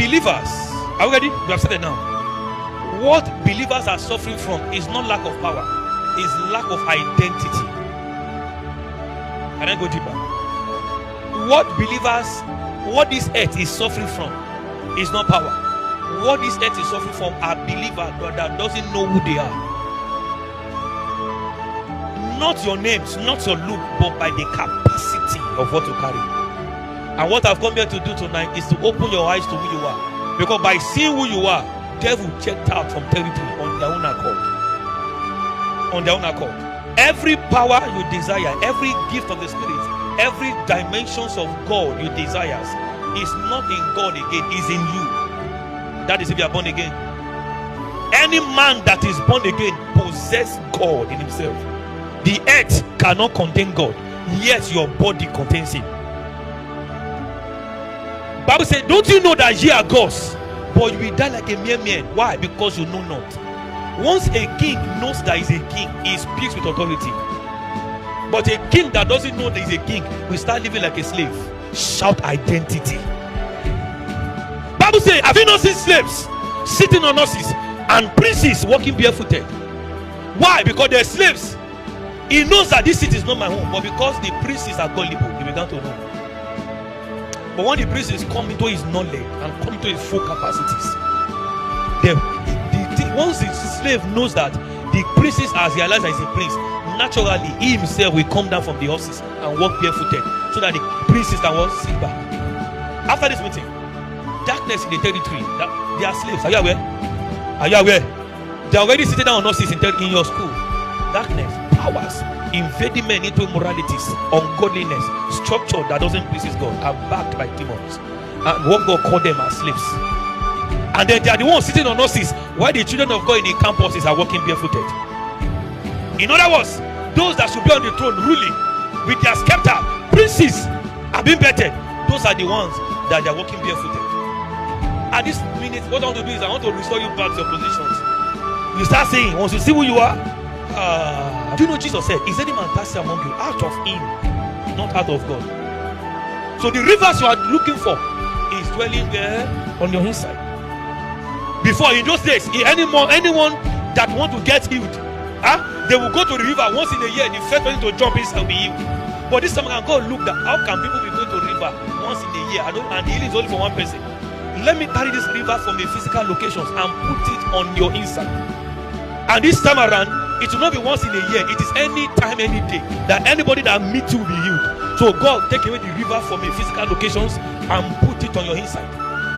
believers, are we ready? We have said it now. What believers are suffering from is not lack of power, is lack of identity. Can I go deeper? What this earth is suffering from is not power. What this earth is suffering from are believers that doesn't know who they are. Not your names, not your look, but by the capacity of what you carry. And what I've come here to do tonight is to open your eyes to who you are. Because by seeing who you are, devil checked out from territory on their own accord. On their own accord. Every power you desire, every gift of the Spirit, every dimensions of God you desire is not in God again, is in you. That is if you are born again. Any man that is born again possesses God in himself. The earth cannot contain God, yet your body contains him. Bible says, don't you know that ye are gods, but you will die like a mere man? Why? Because you know not. Once a king knows that he's a king, he speaks with authority. But a king that doesn't know that he's a king will start living like a slave. Shout identity. Bible says, have you not seen slaves sitting on horses and princes walking barefooted? Why? Because they're slaves. He knows that this city is not my home, but because the princes are gullible, he began to know. But when the princes come into his knowledge and come into his full capacities, once the slave knows that the princes has realized that he's a prince, naturally he himself will come down from the horses and walk barefooted, so that the princes can walk sit back. After this meeting, darkness in the territory, they are slaves. Are you aware? Are you aware? They are already sitting down on horses in your school. Darkness, powers, invading men into immoralities, ungodliness, structure that doesn't please God, are backed by demons. And what God called them as slaves. And then they are the ones sitting on horses, while the children of God in the campuses are walking barefooted. In other words, those that should be on the throne ruling with their scepter, princes are being bettered. Those are the ones that they are walking barefooted. At this minute, what I want to do is I want to restore you back to your positions. You start saying, once you see who you are, do you know Jesus said, is any man thirsty among you? Out of him, not out of God. So the rivers you are looking for is dwelling there on your inside. Before, in those days, anyone that want to get healed, they will go to the river once in a year. The first person to jump in will be healed. But this time I can go look that how can people be going to the river once in a year? And the healing is only for one person. Let me carry this river from the physical locations and put it on your inside. And this time around, it will not be once in a year. It is any time, any day that anybody that meets you will be healed. So God take away the river from the physical locations and put it on your inside.